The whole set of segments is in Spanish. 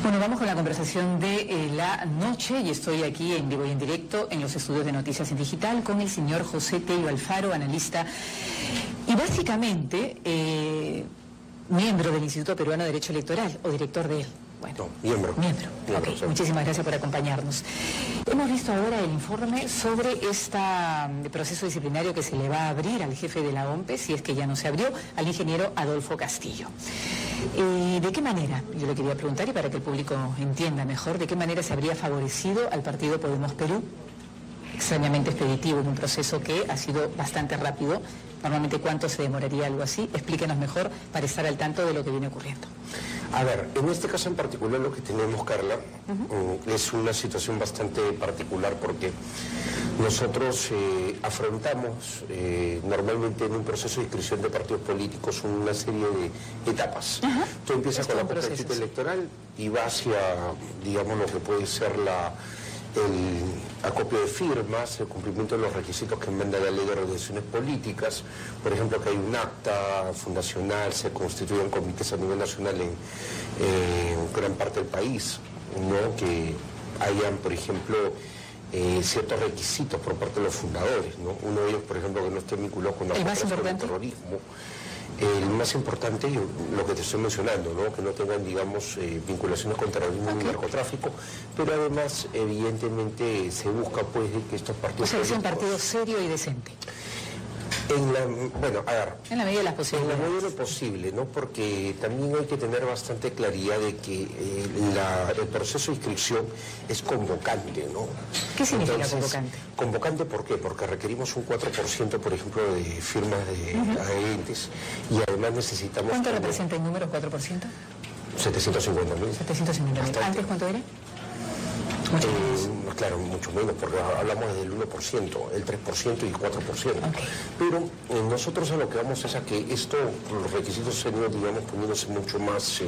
Bueno, vamos con la conversación de la noche y estoy aquí en vivo y en directo en los estudios de Noticias en Digital con el señor José Tello Alfaro, analista y básicamente miembro del Instituto Peruano de Derecho Electoral o director de él. Bueno, no, miembro. Okay. Sí. Muchísimas gracias por acompañarnos. Hemos visto ahora el informe sobre este proceso disciplinario que se le va a abrir al jefe de la OMPE, si es que ya no se abrió, al ingeniero Adolfo Castillo. ¿De qué manera? Yo le quería preguntar, y para que el público entienda mejor, ¿de qué manera se habría favorecido al partido Podemos Perú? Extrañamente expeditivo en un proceso que ha sido bastante rápido. Normalmente, ¿cuánto se demoraría algo así? Explíquenos mejor para estar al tanto de lo que viene ocurriendo. A ver, en este caso en particular lo que tenemos, Carla, es una situación bastante particular porque nosotros afrontamos normalmente en un proceso de inscripción de partidos políticos una serie de etapas. Tú empiezas con la competencia electoral y va hacia, digamos, lo que puede ser el acopio de firmas, el cumplimiento de los requisitos que manda la ley de organizaciones políticas, por ejemplo que hay un acta fundacional, se constituyen comités a nivel nacional en gran parte del país, ¿no? Que hayan, por ejemplo, ciertos requisitos por parte de los fundadores, ¿no? Uno de ellos, por ejemplo, que no esté vinculado con el terrorismo. El más importante, lo que te estoy mencionando, ¿no? Que no tengan, digamos, vinculaciones con terrorismo ni narcotráfico, pero además, evidentemente, se busca, pues, de que estos partidos... O sea, que sea un partido serio y decente. Bueno, a ver... En la medida de las posibilidades. En la medida de lo posible, ¿no? Porque también hay que tener bastante claridad de que el proceso de inscripción es convocante, ¿no? ¿Qué significa convocante? Convocante, ¿por qué? Porque requerimos un 4%, por ejemplo, de firmas de adherentes y además necesitamos... ¿Cuánto representa el número 4%? 750.000. 750.000. ¿Antes cuánto era? Claro, mucho menos, porque hablamos del 1%, el 3% y el 4%. Okay. Pero nosotros a lo que vamos es a que esto, los requisitos se han ido, digamos, poniéndose mucho más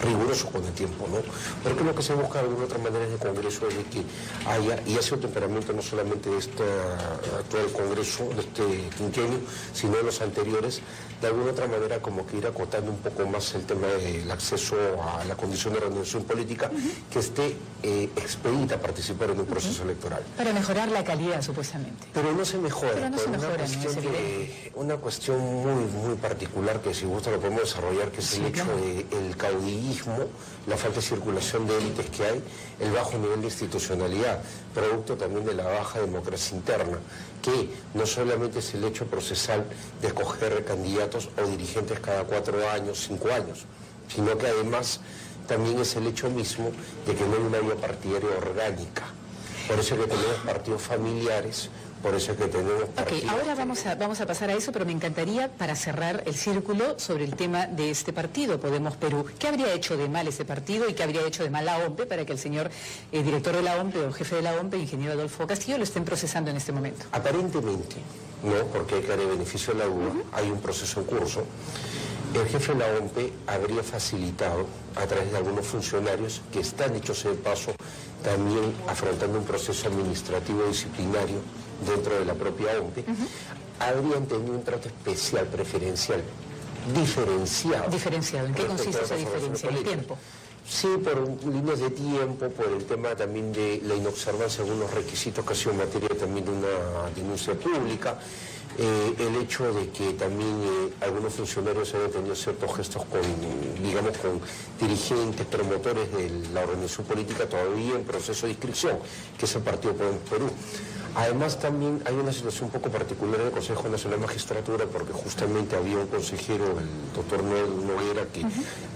rigurosos con el tiempo, ¿no? Porque lo que se busca de alguna otra manera en el Congreso es de que haya, y hace un temperamento no solamente de este actual Congreso, de este quinquenio, sino de los anteriores, de alguna otra manera como que ir acotando un poco más el tema del acceso a la condición de organización política que esté expedita a participar en un proceso electoral. Para mejorar la calidad, supuestamente. Pero no se mejora. Pero no se mejora, una cuestión muy particular que si gusta lo podemos desarrollar, que es el hecho del caudillismo, la falta de circulación de élites que hay, el bajo nivel de institucionalidad, producto también de la baja democracia interna, que no solamente es el hecho procesal de escoger candidatos o dirigentes cada 4 años, 5 años, sino que además también es el hecho mismo de que no hay una vía partidaria orgánica. Por eso es que tenemos partidos familiares, por eso es que tenemos partidos... Ok, ahora vamos a pasar a eso, pero me encantaría, para cerrar el círculo, sobre el tema de este partido, Podemos Perú. ¿Qué habría hecho de mal ese partido y qué habría hecho de mal la OMPE para que el señor director de la OMPE o jefe de la OMPE, ingeniero Adolfo Castillo, lo estén procesando en este momento? Aparentemente, no, porque hay que darle beneficio a la duda, hay un proceso en curso. El jefe de la OMPE habría facilitado, a través de algunos funcionarios que están hechos de paso, también afrontando un proceso administrativo disciplinario dentro de la propia OMPE, habrían tenido un trato especial, preferencial, diferenciado. ¿Diferenciado? ¿En qué consiste esa diferencia? ¿En tiempo? Sí, por líneas de tiempo, por el tema también de la inobservancia de algunos requisitos que ha sido materia también de una denuncia pública. El hecho de que también algunos funcionarios hayan tenido ciertos gestos con, digamos, con dirigentes, promotores de la organización política todavía en proceso de inscripción, que es el Partido Podemos Perú. Además también hay una situación un poco particular en el Consejo Nacional de Magistratura, porque justamente había un consejero, el doctor Noguera, que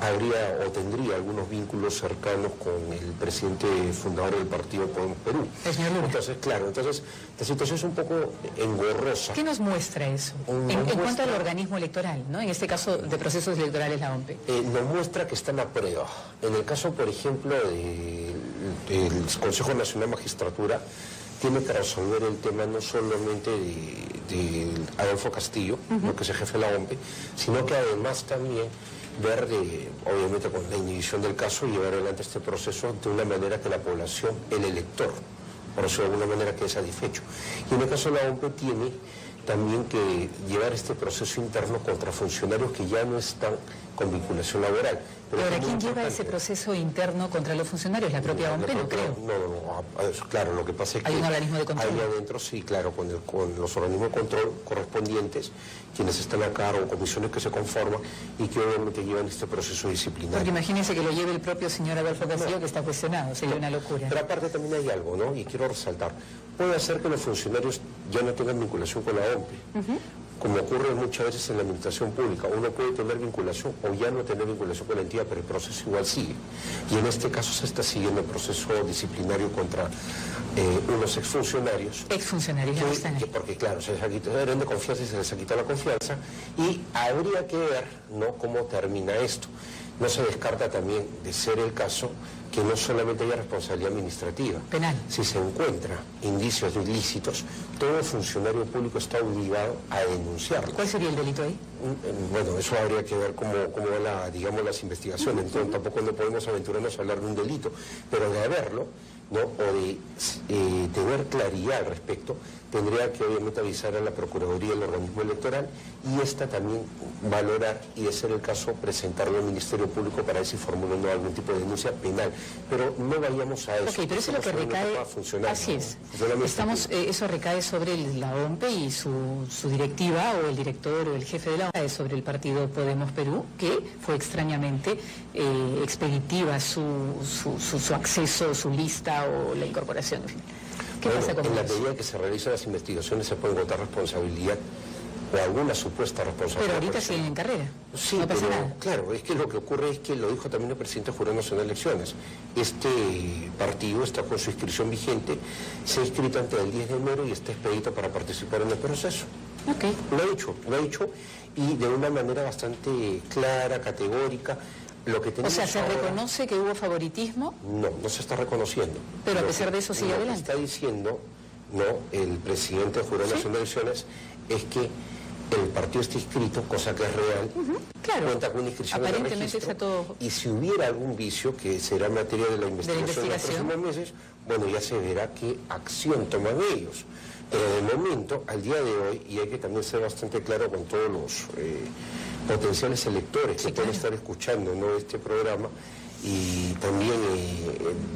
habría o tendría algunos vínculos cercanos con el presidente fundador del Partido Podemos Perú. Entonces, claro, la situación es un poco engorrosa. ¿Qué nos muestra eso? En cuanto al organismo electoral, ¿no? En este caso de procesos electorales, la OMPE. Nos muestra que están a prueba. En el caso, por ejemplo, del Consejo Nacional de Magistratura, tiene que resolver el tema no solamente de Adolfo Castillo, que es el jefe de la OMPE, sino que además también ver, obviamente con la inhibición del caso, llevar adelante este proceso de una manera que la población, el elector, por eso de alguna manera quede satisfecho. Y en el caso de la OMPE tiene también que llevar este proceso interno contra funcionarios que ya no están con vinculación laboral. Pero ahora, ¿quién lleva ese proceso interno contra los funcionarios? ¿La propia OMP? No creo. No, claro, lo que pasa es que... ¿Hay un organismo de control? Ahí adentro, sí, claro, con los organismos de control correspondientes, quienes están a cargo, comisiones que se conforman y que obviamente llevan este proceso disciplinario. Porque imagínense que lo lleve el propio señor Adolfo Castillo, que está cuestionado, sería una locura. Pero aparte también hay algo, ¿no? Y quiero resaltar, puede ser que los funcionarios ya no tengan vinculación con la OMP. Como ocurre muchas veces en la administración pública, uno puede tener vinculación o ya no tener vinculación con la entidad, pero el proceso igual sigue. Y en este caso se está siguiendo el proceso disciplinario contra unos exfuncionarios. Exfuncionarios, ya están ahí. Porque claro, se les ha quitado, eran de confianza y se les ha quitado la confianza, y habría que ver, ¿no?, cómo termina esto. No se descarta también, de ser el caso, que no solamente haya responsabilidad administrativa. Penal. Si se encuentra indicios de ilícitos, todo funcionario público está obligado a denunciarlo. ¿Cuál sería el delito ahí? Bueno, eso habría que ver cómo van digamos, las investigaciones. Entonces tampoco no podemos aventurarnos a hablar de un delito, pero de haberlo, ¿no?, o de tener claridad al respecto, tendría que obviamente avisar a la Procuraduría del organismo electoral y esta también valorar, y de ser el caso, presentarlo al Ministerio Público para ver si formulan algún tipo de denuncia penal. Pero no vayamos a eso. Ok, pero eso es lo que recae... Así es. Eso recae sobre la OMP y su directiva, o el director o el jefe de la OMP, sobre el partido Podemos Perú, que fue extrañamente expeditiva su acceso, su lista o la incorporación. En fin. ¿Qué pasa con eso? En la medida que se realizan las investigaciones se puede encontrar responsabilidad o alguna supuesta responsabilidad. Pero ahorita siguen en carrera. Sí, no pasa pero nada. Claro, es que lo que ocurre es que lo dijo también el presidente del Jurado Nacional de Elecciones. Este partido está con su inscripción vigente, se ha inscrito antes del 10 de enero y está expedito para participar en el proceso. Okay. Lo ha hecho y de una manera bastante clara, categórica. O sea, ¿se reconoce que hubo favoritismo? No se está reconociendo. Pero a pesar de eso sigue adelante. Lo que está diciendo, ¿no?, el presidente del Jurado Nacional de Elecciones es que el partido está inscrito, cosa que es real, claro, cuenta con una inscripción en el registro, está todo... y si hubiera algún vicio, que será materia de la investigación en los próximos meses, bueno, ya se verá qué acción toman ellos. Pero de momento, al día de hoy, y hay que también ser bastante claro con todos los potenciales electores que pueden estar escuchando, ¿no?, este programa, y también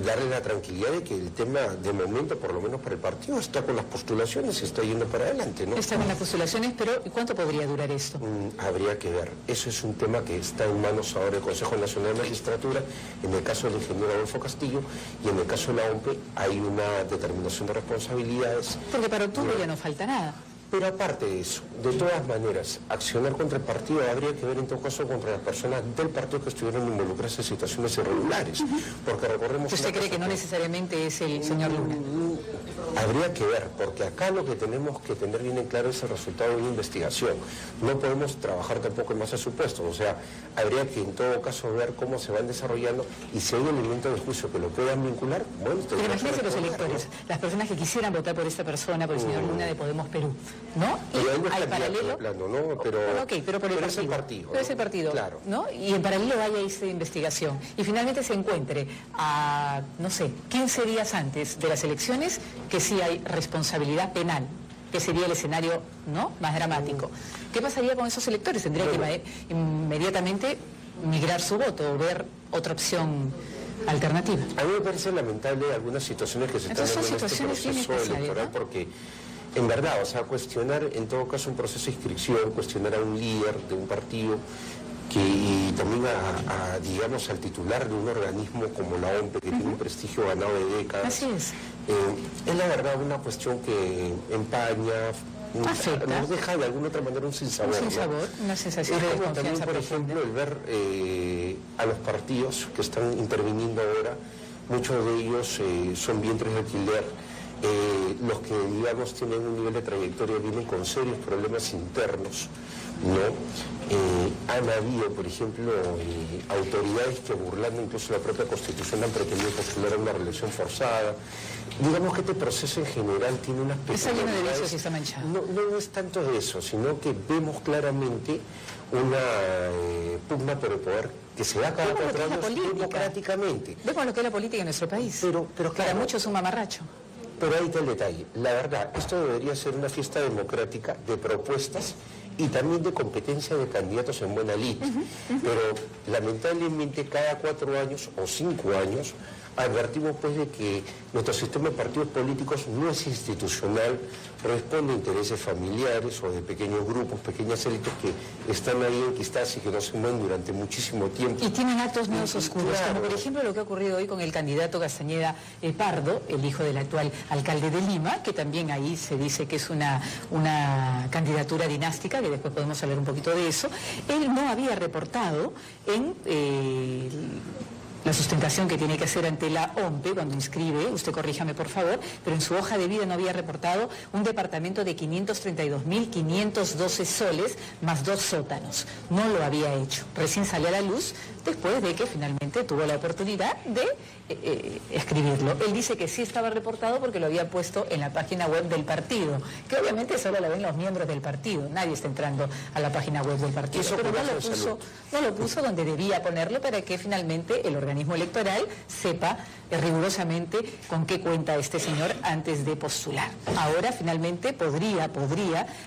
darle la tranquilidad de que el tema, de momento, por lo menos para el partido, está con las postulaciones y está yendo para adelante, ¿no? Está con las postulaciones, pero ¿cuánto podría durar esto? Habría que ver. Eso es un tema que está en manos ahora del Consejo Nacional de Magistratura, en el caso del ingeniero Adolfo Castillo, y en el caso de la OMP hay una determinación de responsabilidades. Porque para octubre ya no falta nada. Pero aparte de eso, de todas maneras, accionar contra el partido habría que ver en todo caso contra las personas del partido que estuvieron involucradas en situaciones irregulares. Porque recorremos... ¿Usted cree que no necesariamente es el señor Luna? Habría que ver, porque acá lo que tenemos que tener bien en claro es el resultado de una investigación. No podemos trabajar tampoco en base a supuestos, o sea, habría que en todo caso ver cómo se van desarrollando y si hay elementos de juicio que lo puedan vincular, bueno... Pero imagínense los electores, las personas que quisieran votar por esta persona, por el señor Luna de Podemos Perú, ¿no? Pero y al paralelo... ¿no? Pero por el es el partido. Pero es el partido, claro, ¿no? Y en paralelo haya esta investigación. Y finalmente se encuentre a, no sé, 15 días antes de las elecciones que sí hay responsabilidad penal, que sería el escenario, ¿no?, más dramático. ¿Qué pasaría con esos electores? Tendría que inmediatamente migrar su voto o ver otra opción alternativa. A mí me parece lamentable algunas situaciones que se están dando en este proceso electoral, ¿no? Porque en verdad, o sea, cuestionar en todo caso un proceso de inscripción, cuestionar a un líder de un partido, y también digamos, al titular de un organismo como la OMP, que tiene un prestigio ganado de décadas. Así es. Es la verdad una cuestión que empaña, afecta, nos deja de alguna otra manera un sinsabor. Un sinsabor, ¿no? Una sensación de desconfianza también, por ejemplo, el ver a los partidos que están interviniendo ahora, muchos de ellos son vientres de alquiler. Los que, digamos, tienen un nivel de trayectoria vienen con serios problemas internos, ¿no? Han habido, por ejemplo, autoridades que, burlando incluso la propia Constitución, han pretendido postular a una reelección forzada. Digamos que este proceso en general tiene unas peculiaridades. Está lleno de vicios y está manchado. No es tanto de eso, sino que vemos claramente una pugna por el poder que se da cada 4 años democráticamente. Vemos lo que es la política en nuestro país. Pero claro, para muchos es un mamarracho. Pero ahí está el detalle. La verdad, esto debería ser una fiesta democrática de propuestas y también de competencia de candidatos en buena lid. Pero lamentablemente cada 4 años o 5 años advertimos pues de que nuestro sistema de partidos políticos no es institucional, responde a intereses familiares o de pequeños grupos, pequeñas élites que están ahí enquistadas y que no se mueven durante muchísimo tiempo. Y tienen actos medios oscuros, claro, como por ejemplo lo que ha ocurrido hoy con el candidato Castañeda Pardo, el hijo del actual alcalde de Lima, que también ahí se dice que es una candidatura dinástica, que después podemos hablar un poquito de eso. Él no había reportado en la sustentación que tiene que hacer ante la OMPE cuando inscribe, usted corríjame por favor, pero en su hoja de vida no había reportado un departamento de 532.512 soles más 2 sótanos. No lo había hecho. Recién salió a la luz después de que finalmente tuvo la oportunidad de escribirlo. Él dice que sí estaba reportado porque lo había puesto en la página web del partido, que obviamente solo la ven los miembros del partido, nadie está entrando a la página web del partido, pero no lo puso donde debía ponerlo para que finalmente el organismo electoral sepa rigurosamente con qué cuenta este señor antes de postular. Ahora finalmente podría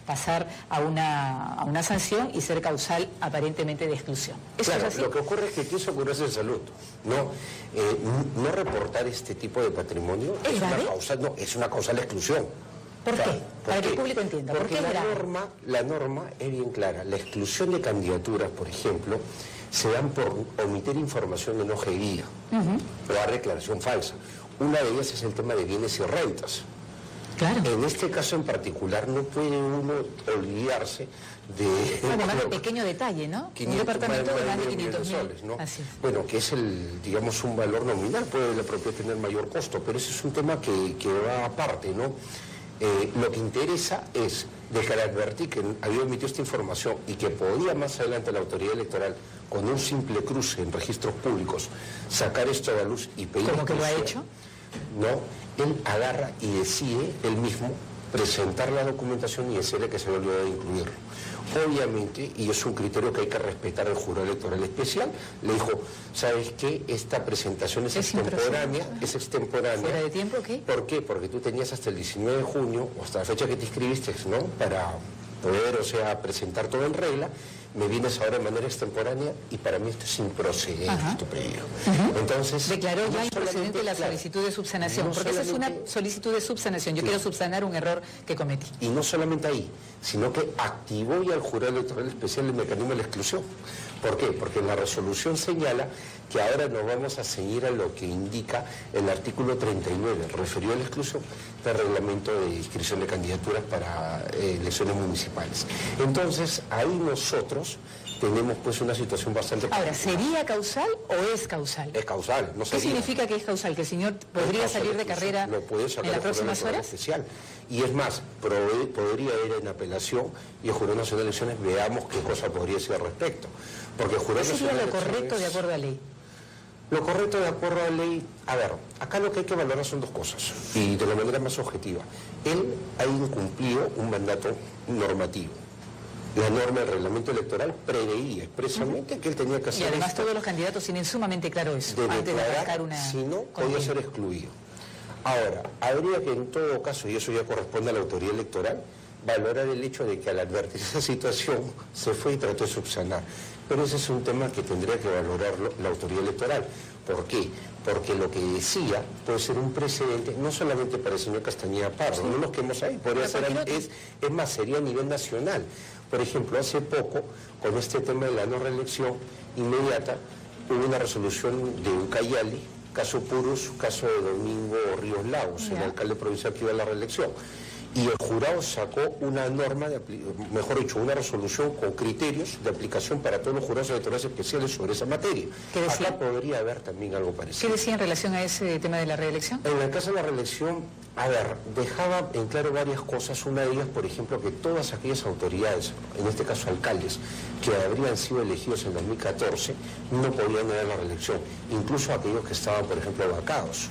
pasar a una sanción y ser causal aparentemente de exclusión. ¿Eso claro, es así? Lo que ocurre es que aquí eso ocurre en salud. No reportar este tipo de patrimonio ¿Es grave? Es una causal de exclusión. ¿Por qué? Para que el público entienda. Porque ¿Por qué la norma es bien clara. La exclusión de candidaturas, por ejemplo, se dan por omitir información en hoja de guía o dar declaración falsa. Una de ellas es el tema de bienes y rentas. Claro. En este caso en particular no puede uno olvidarse de... Además de pequeño detalle, ¿no? Un departamento de más de 500.000 soles, ¿no? Así es. Bueno, que es digamos, un valor nominal, puede la propiedad tener mayor costo, pero ese es un tema que va aparte, ¿no? Lo que interesa es dejar advertir que había omitido esta información y que podía más adelante la autoridad electoral, con un simple cruce en registros públicos, sacar esto a la luz y pedir... ¿Cómo que lo ha hecho? No, él agarra y decide él mismo presentar la documentación y decirle que se le olvidó de incluirlo. Obviamente, y es un criterio que hay que respetar al jurado electoral especial, le dijo, ¿sabes qué? Esta presentación es extemporánea. ¿Fuera de tiempo qué? ¿Por qué? Porque tú tenías hasta el 19 de junio, o hasta la fecha que te inscribiste, ¿no? Para poder, presentar todo en regla. Me vienes ahora de manera extemporánea y para mí esto es improcedente, tu pedido. Entonces... Declaró ya improcedente la solicitud de subsanación, porque esa es una solicitud de subsanación. Yo quiero subsanar un error que cometí. Y no solamente ahí, sino que activó ya el jurado electoral especial el mecanismo de la exclusión. ¿Por qué? Porque la resolución señala que ahora nos vamos a ceñir a lo que indica el artículo 39, referido a la exclusión del reglamento de inscripción de candidaturas para elecciones municipales. Entonces, ahí nosotros tenemos pues una situación bastante... Ahora, ¿sería causal o es causal? Es causal, no sería. ¿Qué significa que es causal? ¿Que el señor podría salir de carrera en las próximas horas? Especial. Y es más, podría ir en apelación y el Jurado Nacional de Elecciones veamos qué cosa podría decir al respecto. Porque el Jurado ¿Qué sería Nacional lo correcto de acuerdo a ley? Lo correcto de acuerdo a la ley, acá lo que hay que valorar son dos cosas, y de la manera más objetiva. Él ha incumplido un mandato normativo. La norma del reglamento electoral preveía expresamente que él tenía que hacer y además todos los candidatos tienen sumamente claro eso, antes de arrancar una... Si no, podía ser excluido. Ahora, habría que en todo caso, y eso ya corresponde a la autoridad electoral, valorar el hecho de que al advertir esa situación se fue y trató de subsanar. Pero ese es un tema que tendría que valorarlo la autoridad electoral. ¿Por qué? Porque lo que decía puede ser un precedente, no solamente para el señor Castañeda Pardo, no nos quedemos ahí, podría ser, es más, sería a nivel nacional. Por ejemplo, hace poco, con este tema de la no reelección inmediata, hubo una resolución de Ucayali, caso Purus, caso de Domingo Ríos Lagos, el alcalde provincial que iba a la reelección. Y el jurado sacó una norma, mejor dicho, una resolución con criterios de aplicación para todos los jurados electorales especiales sobre esa materia. ¿Qué decía? Acá podría haber también algo parecido. ¿Qué decía en relación a ese tema de la reelección? En el caso de la reelección, dejaba en claro varias cosas. Una de ellas, por ejemplo, que todas aquellas autoridades, en este caso alcaldes, que habrían sido elegidos en 2014, no podían ganar la reelección. Incluso aquellos que estaban, por ejemplo, vacados.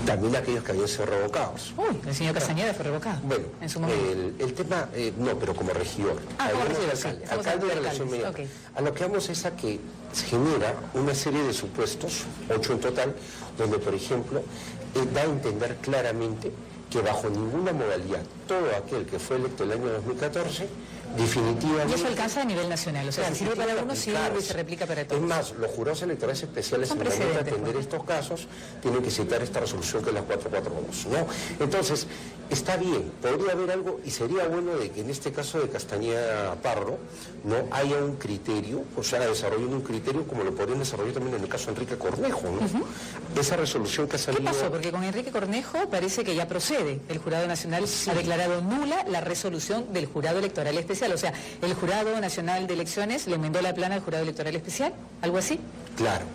También aquellos que habían sido revocados. Uy, el señor Castañeda fue revocado. Bueno, en su momento. El tema, no, pero como regidor. Como regidor, sí. Alcalde de la relación media. Okay. A lo que vamos es a que se genera una serie de supuestos, 8 en total, donde, por ejemplo, da a entender claramente que bajo ninguna modalidad todo aquel que fue electo el año 2014 definitivamente... Y eso alcanza a nivel nacional, o sea, si sirve para uno, sirve y se replica para todos. Es más, los jurados electorales especiales, en momento de atender estos casos, tienen que citar esta resolución que es la 442, ¿no? Entonces, está bien, podría haber algo, y sería bueno de que en este caso de Castañeda Parro, no haya un criterio, o sea, desarrollen un criterio como lo podrían desarrollar también en el caso de Enrique Cornejo, ¿no? Esa resolución que ha salido... ¿Qué pasó? Porque con Enrique Cornejo parece que ya procede. El Jurado Nacional ha declarado nula la resolución del Jurado Electoral Especial. O sea, el Jurado Nacional de Elecciones le enmendó la plana al Jurado Electoral Especial, ¿algo así? Claro,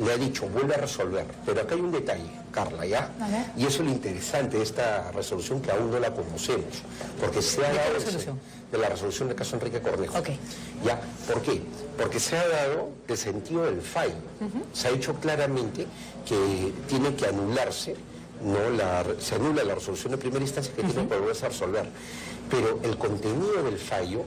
le ha dicho, vuelve a resolver. Pero acá hay un detalle, Carla, ¿ya? Y eso es lo interesante de esta resolución que aún no la conocemos. Porque se ha dado... de la resolución del caso Enrique Cornejo. ¿Ya? ¿Por qué? Porque se ha dado el sentido del fallo. Se ha dicho claramente que tiene que anularse, se anula la resolución de primera instancia que tiene que volverse a resolver. Pero el contenido del fallo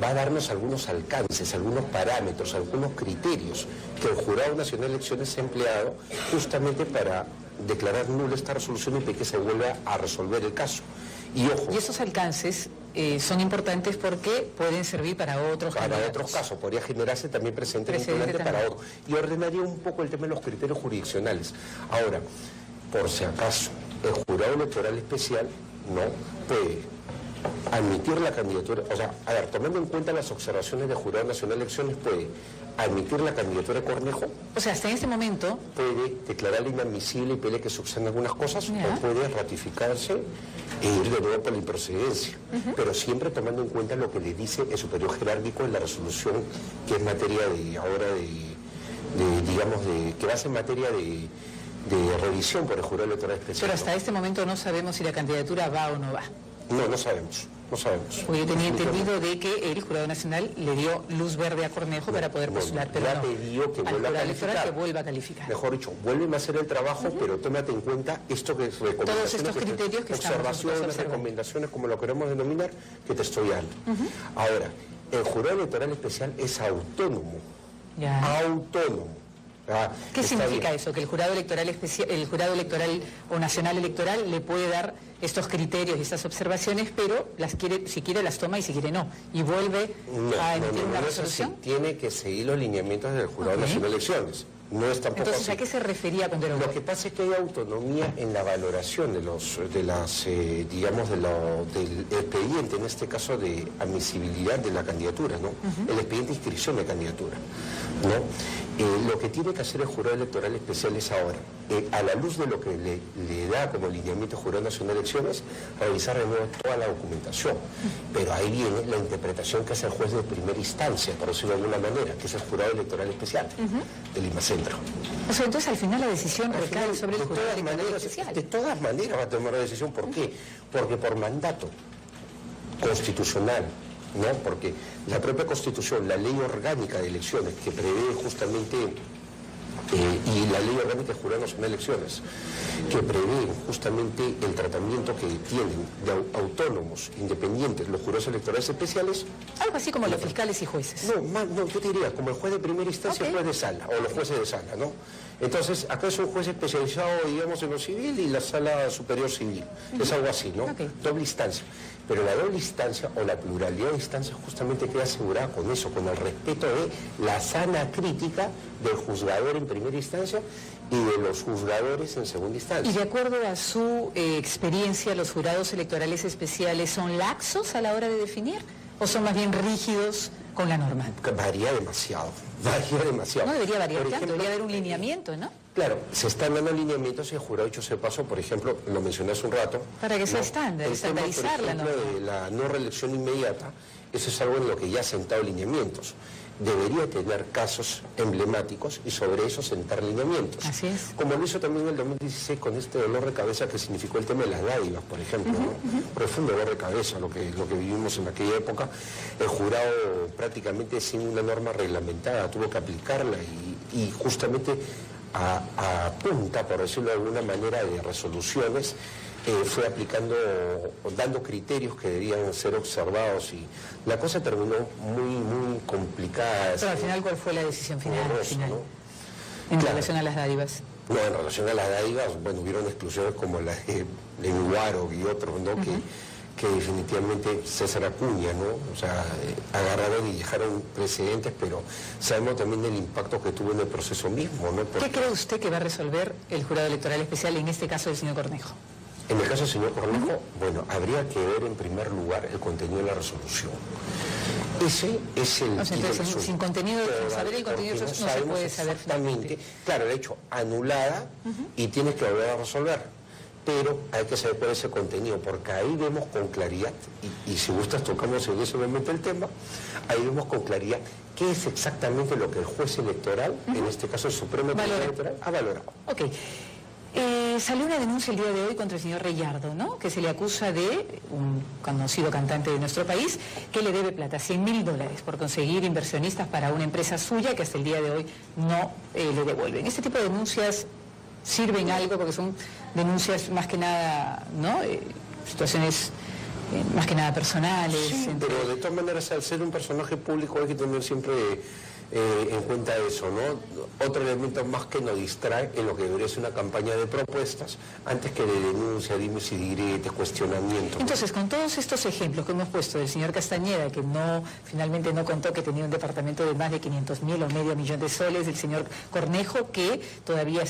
va a darnos algunos alcances, algunos parámetros, algunos criterios que el Jurado Nacional de Elecciones ha empleado justamente para declarar nula esta resolución y que se vuelva a resolver el caso. Y ojo. Y esos alcances son importantes porque pueden servir para otros casos, podría generarse también precedente para otros. Y ordenaría un poco el tema de los criterios jurisdiccionales. Ahora, por si acaso, el Jurado Electoral Especial no puede admitir la candidatura, o sea, a ver, tomando en cuenta las observaciones del Jurado Nacional de Elecciones, puede admitir la candidatura de Cornejo. O sea, hasta en este momento... Puede declararla inadmisible y pedirle que subsanen algunas cosas, o puede ratificarse e ir de nuevo por la improcedencia. Pero siempre tomando en cuenta lo que le dice el superior jerárquico en la resolución que es materia de, ahora que va a ser materia de revisión por el Jurado Electoral Especial. Pero hasta este momento no sabemos si la candidatura va o no va. No sabemos. Porque yo tenía entendido de que el Jurado Nacional le dio luz verde a Cornejo para poder postular, pero no. Pedido que vuelva a calificar. Mejor dicho, vuelven a hacer el trabajo, pero tómate en cuenta esto que es todos estos criterios que observaciones, recomendaciones, como lo queremos denominar, que te estoy dando. Ahora, el Jurado Electoral Especial es autónomo. Autónomo. ¿Qué significa eso? Que el Jurado Electoral Especial, el Jurado Electoral o Nacional Electoral le puede dar estos criterios y estas observaciones, pero si quiere las toma y si quiere no. Y vuelve a emitir una resolución. Tiene que seguir los lineamientos del Jurado Nacional de Elecciones. No es tampoco Entonces, así. ¿a qué se refería cuando era Lo que pasa es que hay autonomía en la valoración del expediente, en este caso de admisibilidad de la candidatura, ¿no? El expediente de inscripción de candidatura, ¿no? Lo que tiene que hacer el Jurado Electoral Especial es ahora, a la luz de lo que le da como lineamiento el Jurado Nacional de Elecciones, revisar de nuevo toda la documentación. Pero ahí viene la interpretación que hace el juez de primera instancia, por decirlo de alguna manera, que es el Jurado Electoral Especial del IMACentro. O sea, entonces al final la decisión recae sobre el Jurado Electoral Especial. De todas maneras va a tomar la decisión. ¿Por qué? Porque por mandato constitucional, ¿no? Porque la propia Constitución, la ley orgánica de elecciones que prevé justamente, y la ley orgánica del Jurado Nacional de Elecciones, que prevé justamente el tratamiento que tienen de autónomos, independientes, los jurados electorales especiales. Algo así como los fiscales y jueces. No, yo diría, como el juez de primera instancia, el juez de sala, o los jueces de sala, ¿no? Entonces, acá es un juez especializado, digamos, en lo civil y la sala superior civil. Es algo así, ¿no? Doble instancia. Pero la doble instancia o la pluralidad de instancias justamente queda asegurada con eso, con el respeto de la sana crítica del juzgador en primera instancia y de los juzgadores en segunda instancia. Y de acuerdo a su experiencia, ¿los jurados electorales especiales son laxos a la hora de definir o son más bien rígidos con la norma? Varía demasiado. No debería variar tanto, debería haber un lineamiento, ¿no? Claro, se están dando lineamientos y el jurado dicho se pasó, por ejemplo, lo mencioné hace un rato. Para que sea estándar, estandarizar la norma. De la no reelección inmediata, eso es algo en lo que ya ha sentado lineamientos. Debería tener casos emblemáticos y sobre eso sentar lineamientos. Así es. Como lo hizo también en el 2016 con este dolor de cabeza que significó el tema de las dádivas, por ejemplo, ¿no? Profundo dolor de cabeza lo que vivimos en aquella época. El jurado prácticamente sin una norma reglamentada tuvo que aplicarla y justamente a punta, por decirlo de alguna manera, de resoluciones, fue aplicando, dando criterios que debían ser observados y la cosa terminó muy complicada. Pero al final, ¿cuál fue la decisión final? ¿No? En relación a las dádivas. No, en relación a las dádivas, bueno, hubieron exclusiones como la de Lenguaro y otros, ¿no? que definitivamente César Acuña, ¿no? O sea, agarraron y dejaron precedentes, pero sabemos también del impacto que tuvo en el proceso mismo, ¿no? ¿Qué cree usted que va a resolver el jurado electoral especial, en este caso del señor Cornejo? En el caso del señor Cornejo, bueno, habría que ver en primer lugar el contenido de la resolución. Ese es el... O sea, entonces, sin contenido, sin saber el contenido de la resolución no se puede saber exactamente. Claro, de hecho, anulada y tienes que volver a resolver. Pero hay que saber cuál es el contenido, porque ahí vemos con claridad, y si gustas tocamos en ese momento el tema, ahí vemos con claridad qué es exactamente lo que el juez electoral, en este caso el Supremo Tribunal Electoral, ha valorado. Ok. Salió una denuncia el día de hoy contra el señor Reyardo, ¿no? Que se le acusa de un conocido cantante de nuestro país que le debe plata, $100.000 por conseguir inversionistas para una empresa suya que hasta el día de hoy no le devuelven. Este tipo de denuncias sirven algo porque son denuncias más que nada, ¿no? Situaciones más que nada personales. Sí, pero de todas maneras, al ser un personaje público hay que tener siempre en cuenta eso, ¿no? Otro elemento más que nos distrae en lo que debería ser una campaña de propuestas, antes que de denuncia, dimes y diretes, cuestionamientos. Entonces, con todos estos ejemplos que hemos puesto del señor Castañeda, que finalmente no contó que tenía un departamento de más de 500.000 o medio millón de soles, del señor Cornejo, que todavía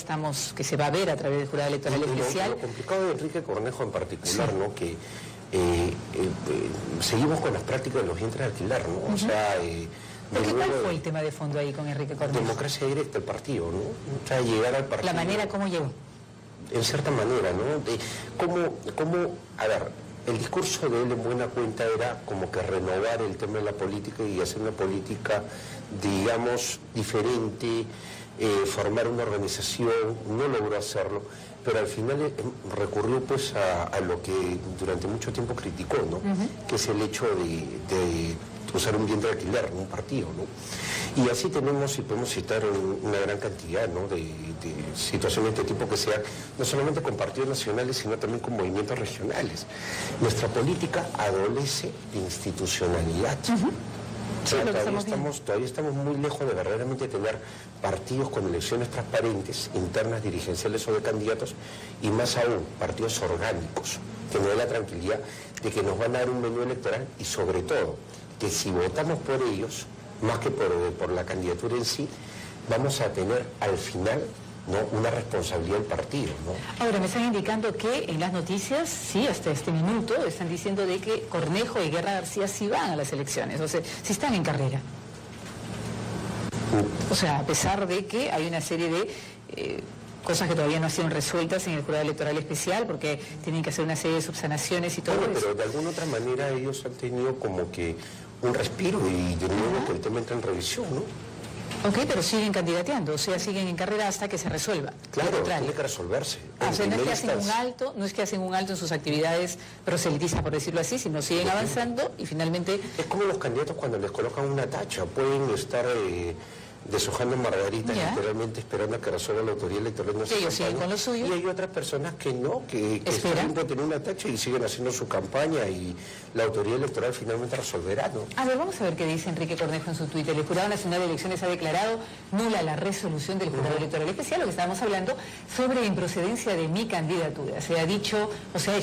que se va a ver a través del jurado electoral especial. Lo complicado de Enrique Cornejo en particular, sí, ¿no? Que seguimos con las prácticas de los vientres de alquiler, ¿no? O sea... Porque ¿cuál fue el tema de fondo ahí con Enrique Cornejo? Democracia directa del partido, ¿no? O sea, llegar al partido... ¿La manera cómo llegó? En cierta manera, ¿no? A ver, el discurso de él en buena cuenta era como que renovar el tema de la política y hacer una política, digamos, diferente, formar una organización, no logró hacerlo, pero al final recurrió pues a lo que durante mucho tiempo criticó, ¿no? Que es el hecho de usar un vientre de alquiler, un partido, ¿no? Y así tenemos, y podemos citar una gran cantidad, ¿no? de situaciones de este tipo que se dan, no solamente con partidos nacionales, sino también con movimientos regionales. Nuestra política adolece de institucionalidad. Sí, todavía estamos muy lejos de verdaderamente tener partidos con elecciones transparentes, internas, dirigenciales o de candidatos, y más aún, partidos orgánicos, que nos den la tranquilidad de que nos van a dar un menú electoral y sobre todo, que si votamos por ellos, más que por la candidatura en sí, vamos a tener al final, ¿no?, una responsabilidad del partido, ¿no? Ahora, me están indicando que en las noticias, sí, hasta este minuto, están diciendo de que Cornejo y Guerra García sí van a las elecciones, o sea, sí están en carrera. O sea, a pesar de que hay una serie de cosas que todavía no han sido resueltas en el jurado electoral especial, porque tienen que hacer una serie de subsanaciones y todo eso. Pero de alguna otra manera ellos han tenido como que un respiro y de nuevo que el tema entra en revisión, ¿no? Ok, pero siguen candidateando, o sea, siguen en carrera hasta que se resuelva. Claro, tiene que resolverse. O sea, no es que hacen un alto en sus actividades proselitistas, por decirlo así, sino siguen avanzando y finalmente... Es como los candidatos cuando les colocan una tacha, pueden estar deshojando margaritas, literalmente esperando a que resuelva la autoridad electoral. No, ellos siguen con lo suyo. Y hay otras personas que no, que esperan por tener una tacha y siguen haciendo su campaña y la autoridad electoral finalmente resolverá, ¿no? A ver, vamos a ver qué dice Enrique Cornejo en su Twitter. El Jurado Nacional de Elecciones ha declarado nula la resolución del Jurado Electoral Especial, lo que estábamos hablando, sobre improcedencia de mi candidatura. Se ha hecho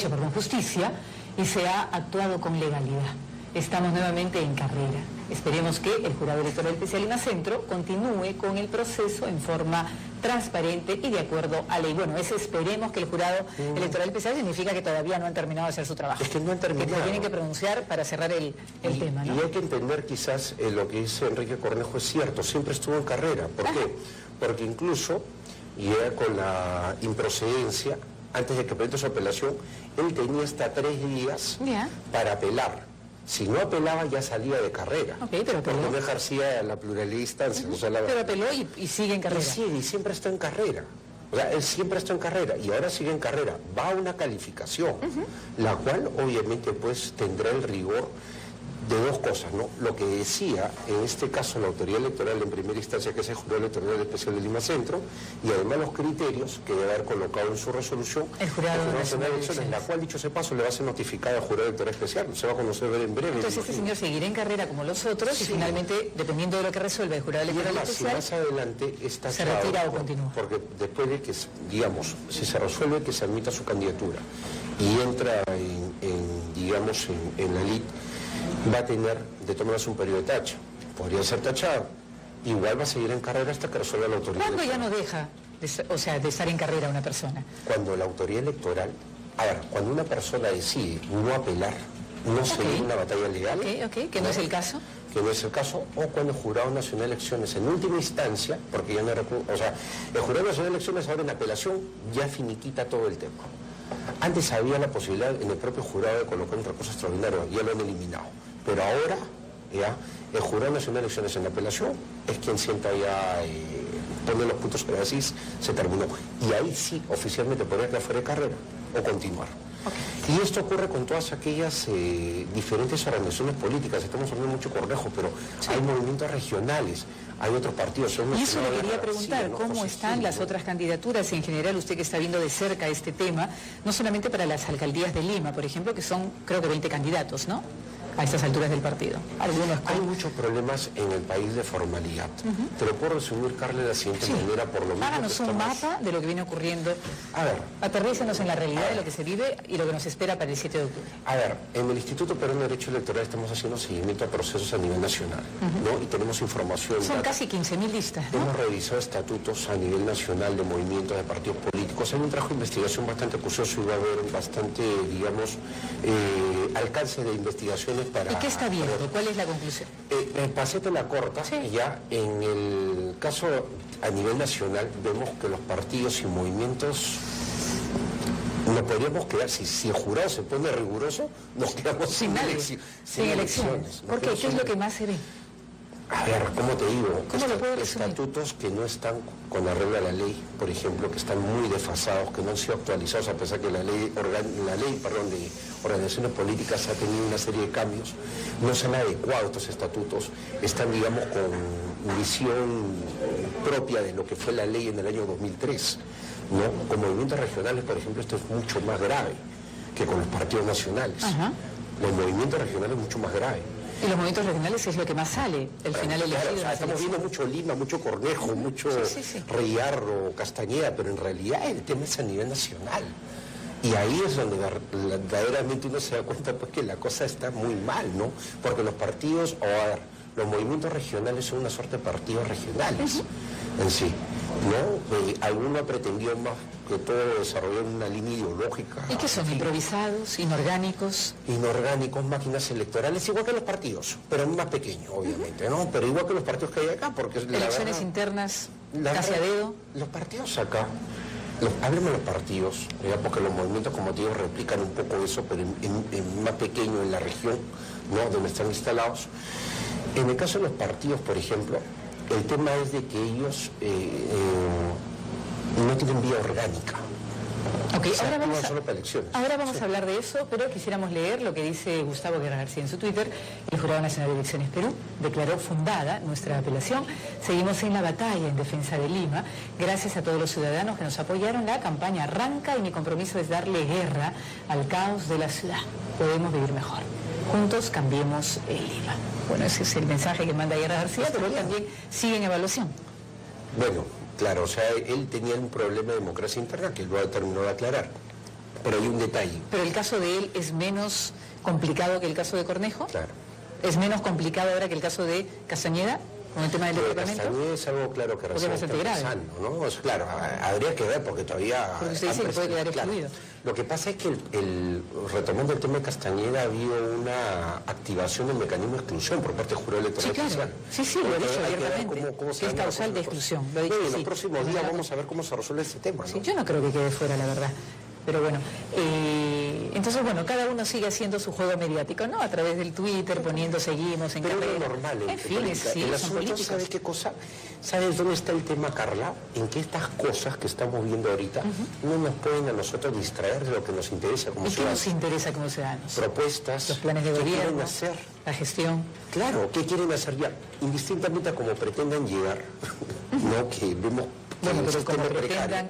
con justicia y se ha actuado con legalidad. Estamos nuevamente en carrera. Esperemos que el Jurado Electoral Especial INACentro continúe con el proceso en forma transparente y de acuerdo a ley. Bueno, esperemos que el Jurado Electoral Especial significa que todavía no han terminado de hacer su trabajo. Es que no han terminado. Que se tienen que pronunciar para cerrar el tema, ¿no? Y hay que entender quizás lo que dice Enrique Cornejo es cierto, siempre estuvo en carrera. ¿Por qué? Porque incluso ya con la improcedencia, antes de que presente su apelación, él tenía hasta 3 días para apelar. Si no apelaba ya salía de carrera. Okay, pero apeló. Porque no ejercía la pluralidad de instancias. O sea, pero apeló y sigue en carrera. Y siempre está en carrera. O sea, él siempre está en carrera y ahora sigue en carrera. Va a una calificación, la cual obviamente pues tendrá el rigor de dos cosas, ¿no? Lo que decía, en este caso, la autoridad electoral en primera instancia, que es el Jurado Electoral Especial de Lima Centro, y además los criterios que debe haber colocado en su resolución el Jurado Nacional de Elecciones, la cual, dicho sea paso, le va a ser notificada al Jurado Electoral Especial, se va a conocer en breve. Entonces este señor seguirá en carrera como los otros, sí, y finalmente, dependiendo de lo que resuelva el Jurado Electoral Especial, si más adelante está se retira o continúa. Porque después de que, digamos, si se resuelve que se admita su candidatura y entra en la lid, va a tener de tomarse un periodo de tacha. Podría ser tachado. Igual va a seguir en carrera hasta que resuelva la autoridad electoral. ¿Cuándo ya no deja de estar en carrera una persona? Cuando la autoridad electoral, cuando una persona decide no apelar, no seguir una batalla legal, que no es el caso, que no es el caso, o cuando el Jurado Nacional de Elecciones, en última instancia, porque ya no el Jurado Nacional de Elecciones ahora en apelación ya finiquita todo el tema. Antes había la posibilidad en el propio jurado de colocar un recurso extraordinario, ya lo han eliminado. Pero ahora, ya, el Jurado Nacional de Elecciones en apelación es quien sienta ya, pone los puntos para decir, se terminó. Y ahí sí, oficialmente podría quedar fuera de carrera o continuar. Y esto ocurre con todas aquellas diferentes organizaciones políticas. Estamos hablando mucho Cornejo, pero hay movimientos regionales, hay otros partidos. Y eso le quería preguntar, ¿cómo están las otras candidaturas en general? Usted que está viendo de cerca este tema, no solamente para las alcaldías de Lima, por ejemplo, que son creo que 20 candidatos, ¿no?, a estas alturas del partido. Hay muchos problemas en el país de formalidad. Te lo puedo resumir, Carla, de la siguiente manera, por lo menos. Háganos un mapa de lo que viene ocurriendo. A ver. Aterrícenos en la realidad de lo que se vive y lo que nos espera para el 7 de octubre. A ver, en el Instituto Peruano de Derecho Electoral estamos haciendo seguimiento a procesos a nivel nacional, ¿no? Y tenemos información. Son casi 15.000 listas, ¿no? Hemos revisado estatutos a nivel nacional de movimientos, de partidos políticos. Hay un trabajo de investigación bastante acucioso y va a haber bastante, digamos, alcance de investigaciones para... ¿Y qué está viendo? ¿Cuál es la conclusión? Pasete la corta, ya en el caso a nivel nacional vemos que los partidos y movimientos nos podríamos quedar, si el jurado se pone riguroso, nos quedamos sin elecciones. ¿Por qué? ¿Qué es lo que más se ve? A ver, ¿cómo te digo? ¿Cómo lo puedo resumir? Estatutos que no están con arreglo a la ley, por ejemplo, que están muy desfasados, que no han sido actualizados, a pesar que la ley de organizaciones políticas ha tenido una serie de cambios, no se han adecuado estos estatutos, están, digamos, con visión propia de lo que fue la ley en el año 2003, ¿no? Con movimientos regionales, por ejemplo, esto es mucho más grave que con los partidos nacionales. Los movimientos regionales es mucho más grave. Y los movimientos regionales es lo que más sale, el final elegido. Claro, estamos viendo mucho Lima, mucho Cornejo, mucho Reyarro, Castañeda, pero en realidad el tema es a nivel nacional. Y ahí es donde verdaderamente uno se da cuenta pues que la cosa está muy mal, ¿no? Porque los partidos, los movimientos regionales son una suerte de partidos regionales en sí, ¿no? Alguno ha pretendido más que todo desarrollar una línea ideológica. ¿Y qué son? ¿Improvisados, inorgánicos? Inorgánicos, máquinas electorales, igual que los partidos, pero más pequeños, obviamente, ¿no? Pero igual que los partidos que hay acá, porque... Elecciones internas, casi a dedo. Los partidos acá, hablemos de los partidos, porque los movimientos, como te digo, replican un poco eso, pero en más pequeño en la región, ¿no?, donde están instalados. En el caso de los partidos, por ejemplo, el tema es de que ellos no tienen vía orgánica. Ahora vamos a hablar de eso, pero quisiéramos leer lo que dice Gustavo Guerra García en su Twitter. El Jurado Nacional de Elecciones Perú declaró fundada nuestra apelación. Seguimos en la batalla en defensa de Lima. Gracias a todos los ciudadanos que nos apoyaron. La campaña arranca y mi compromiso es darle guerra al caos de la ciudad. Podemos vivir mejor. Juntos cambiemos Lima. Bueno, ese es el mensaje que manda Guerra García, pero él también sigue en evaluación. Bueno, claro, o sea, él tenía un problema de democracia interna que lo ha terminado de aclarar. Pero hay un detalle. ¿Pero el caso de él es menos complicado que el caso de Cornejo? Claro. ¿Es menos complicado ahora que el caso de Castañeda? Con el tema del departamento. Castañeda es algo claro que recién está empezando, ¿no? O sea, claro, habría que ver porque todavía... Porque usted dice que puede quedar excluido. Lo que pasa es que, retomando el tema de Castañeda, ha habido una activación del mecanismo de exclusión por parte del Jurado Electoral Especial. Sí, lo he dicho abiertamente, que es causal de exclusión. Lo he dicho, en los próximos días vamos a ver cómo se resuelve este tema, ¿no? Sí, yo no creo que quede fuera, la verdad. Pero bueno, entonces bueno, cada uno sigue haciendo su juego mediático, ¿no? A través del Twitter, poniendo seguimos en carrera. Pero es normal. En fin, sí, el son asunto, políticos. ¿sabes qué cosa? ¿Sabes dónde está el tema, Carla? En que estas cosas que estamos viendo ahorita no nos pueden a nosotros distraer de lo que nos interesa como ciudadanos. ¿Y qué nos interesa como ciudadanos? Propuestas, los planes de gobierno, quieren hacer, la gestión. Claro, ¿qué quieren hacer ya? Indistintamente a cómo pretendan llegar, ¿no? Que vemos que Bueno, el pero sistema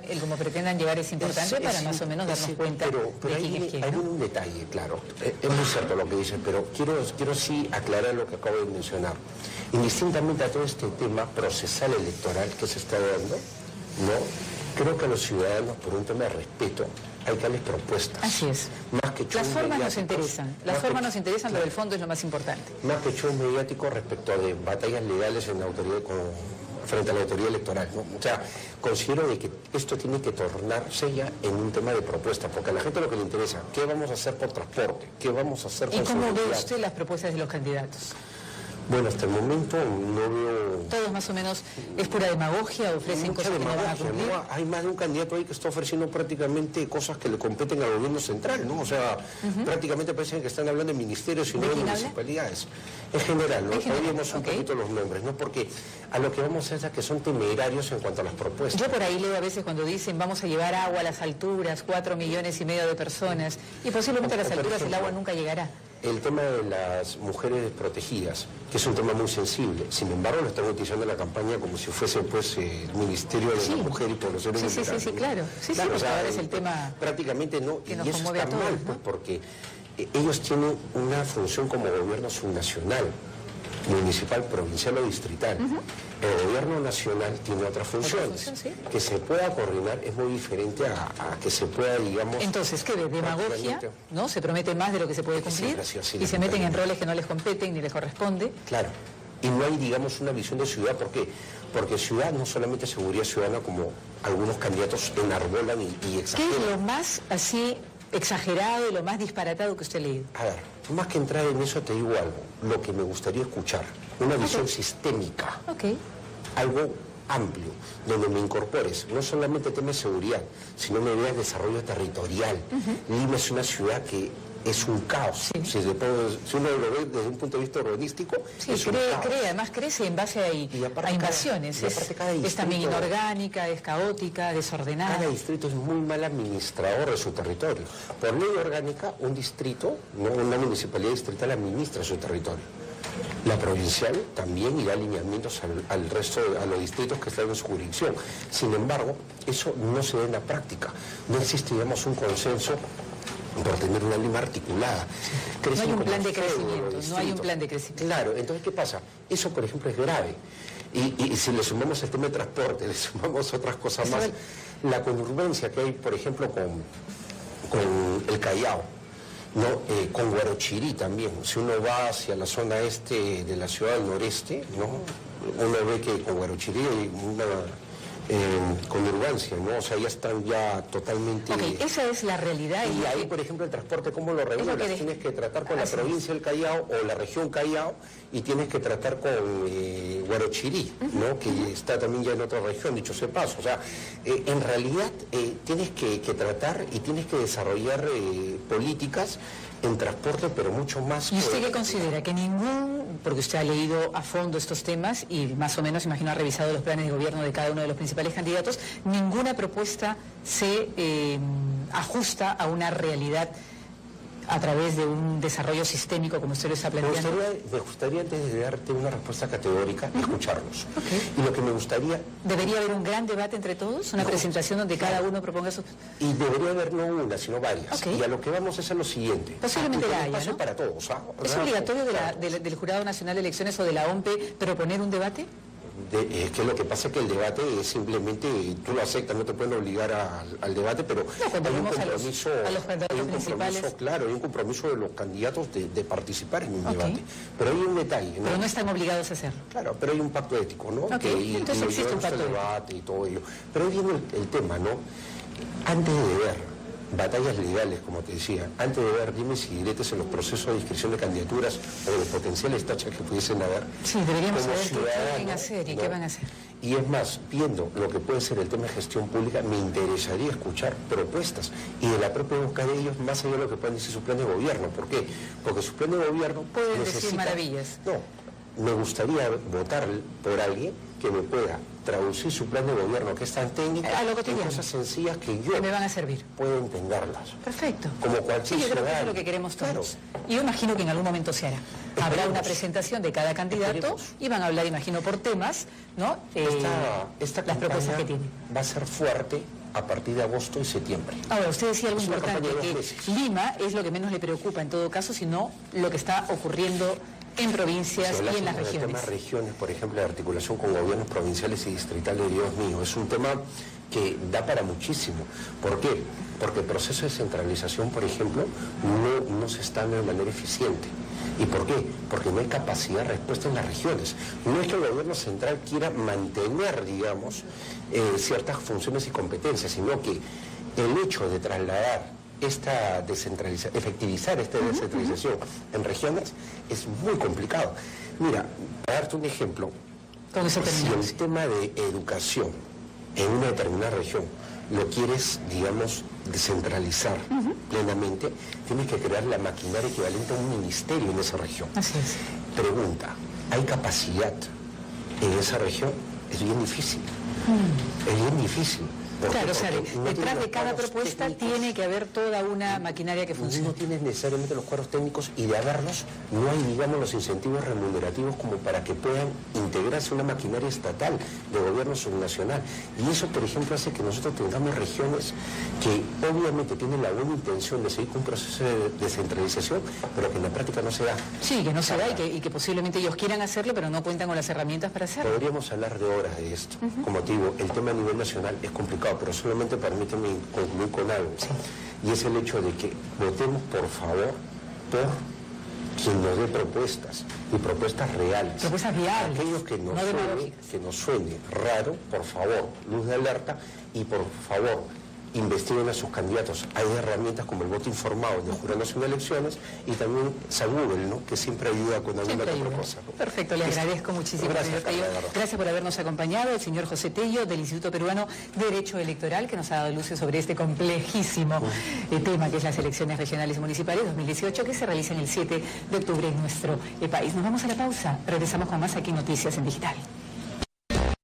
el como pretendan llegar es importante para más o menos darnos cuenta pero de ahí quién es quién, hay ¿no? un detalle, claro. Es muy cierto lo que dices, pero quiero sí aclarar lo que acabo de mencionar. Indistintamente a todo este tema procesal electoral que se está dando, ¿no? Creo que a los ciudadanos, por un tema de respeto, hay que darles propuestas. Así es. Más que Las formas nos mediáticos, interesan, pero el fondo es lo más importante. más que shows mediáticos respecto de batallas legales en la autoridad frente a la autoridad electoral, ¿no? O sea, considero de que esto tiene que tornarse ya en un tema de propuesta, porque a la gente lo que le interesa, ¿qué vamos a hacer por transporte? ¿Qué vamos a hacer ¿Y con cómo ve seguridad? usted las propuestas de los candidatos? Bueno, hasta el momento no veo... Todos más o menos es pura demagogia, ofrecen mucha cosas que no van a demagogia, cumplir. ¿no? Hay más de un candidato ahí que está ofreciendo prácticamente cosas que le competen al gobierno central, ¿no? O sea, prácticamente parecen que están hablando de ministerios y no de municipalidades. En general, ¿no? Oímos un poquito los nombres, ¿no? Porque a lo que vamos es a que son temerarios en cuanto a las propuestas. Yo por ahí leo a veces cuando dicen vamos a llevar agua a las alturas, 4,5 millones de personas, y posiblemente a las alturas el agua nunca llegará. El tema de las mujeres desprotegidas, que es un tema muy sensible, sin embargo lo están utilizando en la campaña como si fuese pues el Ministerio de la Mujer y Población Vulnerable. Sí, claro. Sí, claro, o sea, ahora es el tema prácticamente no, que y nos eso conmueve está a todos, mal, pues, porque ellos tienen una función como gobierno subnacional, municipal, provincial o distrital. El gobierno nacional tiene otras funciones. Que se pueda coordinar es muy diferente a que se pueda, digamos... Entonces, ¿qué de demagogia? ¿No? Se promete más de lo que se puede cumplir y se meten en roles que no les competen ni les corresponde. Claro. Y no hay, digamos, una visión de ciudad. ¿Por qué? Porque ciudad no solamente seguridad ciudadana como algunos candidatos enarbolan y exageran. ¿Qué es lo más así exagerado y lo más disparatado que usted ha leído? A ver, más que entrar en eso te digo algo, lo que me gustaría escuchar, una visión sistémica, algo amplio, donde me incorpores no solamente temas de seguridad, sino me veas desarrollo territorial. Lima es una ciudad que es un caos. Si uno lo ve desde un punto de vista urbanístico, es un caos. Además crece en base a invasiones. Es también inorgánica, es caótica, desordenada. Cada distrito es muy mal administrador de su territorio. Por ley orgánica, un distrito, no una municipalidad distrital, administra su territorio. La provincial también irá alineamientos al resto, a los distritos que están en su jurisdicción. Sin embargo, eso no se da en la práctica. No existe, digamos, un consenso por tener una Lima articulada. No hay un plan de crecimiento, Claro, entonces, ¿qué pasa? Eso, por ejemplo, es grave. Y si le sumamos el tema de transporte, le sumamos otras cosas más, la conurbancia que hay, por ejemplo, con el Callao, ¿no? Con Guarochirí también. Si uno va hacia la zona este de la ciudad del noreste, ¿no? Uno ve que con Guarochirí hay una conurbancia, ¿no? O sea, ya están totalmente... esa es la realidad. Y ahí, por ejemplo, el transporte, ¿cómo lo regulas? Tienes que tratar con la provincia del Callao o la región Callao y tienes que tratar con Guarochirí, ¿no? Que está también ya en otra región, dicho sea paso. O sea, en realidad tienes que tratar y tienes que desarrollar políticas en transporte, pero mucho más... ¿Y usted qué considera? Que porque usted ha leído a fondo estos temas y más o menos, imagino, ha revisado los planes de gobierno de cada uno de los principales candidatos, ninguna propuesta se ajusta a una realidad a través de un desarrollo sistémico como usted lo está planteando? Me gustaría antes de darte una respuesta categórica, escucharlos. Y lo que me gustaría... ¿Debería haber un gran debate entre todos? ¿Una presentación donde cada uno proponga sus...? Y debería haber no una, sino varias. Y a lo que vamos es a lo siguiente. Posiblemente la haya, ¿no? Para todos. ¿Es obligatorio del Jurado Nacional de Elecciones o de la OMPE proponer un debate? Que lo que pasa es que el debate es simplemente, tú lo aceptas, no te pueden obligar al debate, pero hay un compromiso, claro, hay un compromiso de los candidatos de participar en un debate. Pero hay un detalle, ¿no? Pero no están obligados a hacerlo. Claro, pero hay un pacto ético, ¿no? Entonces existe un pacto debate y todo ello. Pero ahí viene el tema, ¿no? Antes de ver batallas legales, como te decía, antes de ver dimes y diretes en los procesos de inscripción de candidaturas o de potenciales tachas que pudiesen haber. Sí, deberíamos saber qué pueden hacer y qué van a hacer. Y es más, viendo lo que puede ser el tema de gestión pública, me interesaría escuchar propuestas y de la propia boca de ellos, más allá de lo que puedan decir su plan de gobierno. ¿Por qué? Porque su plan de gobierno pueden decir maravillas. No, me gustaría votar por alguien que me pueda traducir su plan de gobierno, que es tan técnico, en cosas sencillas que yo me van a servir. Puedo entenderlas. Perfecto. Como cualquier yo creo que ciudadano. es lo que queremos todos. Y yo imagino que en algún momento se hará. Habrá una presentación de cada candidato y van a hablar, imagino, por temas, ¿no? Esta las propuestas que tiene. Va a ser fuerte a partir de agosto y septiembre. Ahora, usted decía algo importante, que meses. Lima es lo que menos le preocupa en todo caso, sino lo que está ocurriendo en provincias y en las regiones. El tema regiones, por ejemplo, de articulación con gobiernos provinciales y distritales, Dios mío, es un tema que da para muchísimo. ¿Por qué? Porque el proceso de centralización, por ejemplo, no se está dando de manera eficiente. ¿Y por qué? Porque no hay capacidad de respuesta en las regiones. No es que el gobierno central quiera mantener, digamos, ciertas funciones y competencias, sino que el hecho de trasladar esta descentralización, efectivizar esta descentralización en regiones es muy complicado. Mira, para darte un ejemplo, si el tema de educación en una determinada región lo quieres, digamos, descentralizar plenamente, tienes que crear la maquinaria equivalente a un ministerio en esa región. Así es. Pregunta, ¿hay capacidad en esa región? Es bien difícil. Es bien difícil. Claro, o sea, detrás de cada propuesta tiene que haber toda una maquinaria que funcione. No tienes necesariamente los cuadros técnicos y de haberlos, no hay, digamos, los incentivos remunerativos como para que puedan integrarse una maquinaria estatal de gobierno subnacional. Y eso, por ejemplo, hace que nosotros tengamos regiones que obviamente tienen la buena intención de seguir con un proceso de descentralización, pero que en la práctica no se da. Sí, que no se da y que posiblemente ellos quieran hacerlo, pero no cuentan con las herramientas para hacerlo. Podríamos hablar de horas de esto. Como te digo, el tema a nivel nacional es complicado, pero solamente permíteme concluir con algo. Sí. Y es el hecho de que votemos, por favor, por quien nos dé propuestas, y propuestas reales. Propuestas viables. Aquellos que nos suene raro, por favor, luz de alerta, y por favor, investiguen a sus candidatos. Hay herramientas como el voto informado de Jurado Nacional de Elecciones y también Google, ¿no?, que siempre ayuda con alguna otra cosa, ¿no? Perfecto, le agradezco muchísimo, señor Tello. Gracias por habernos acompañado, el señor José Tello, del Instituto Peruano de Derecho Electoral, que nos ha dado luces sobre este complejísimo tema que es las elecciones regionales y municipales 2018, que se realizan el 7 de octubre en nuestro país. Nos vamos a la pausa, regresamos con más aquí en Noticias en Digital.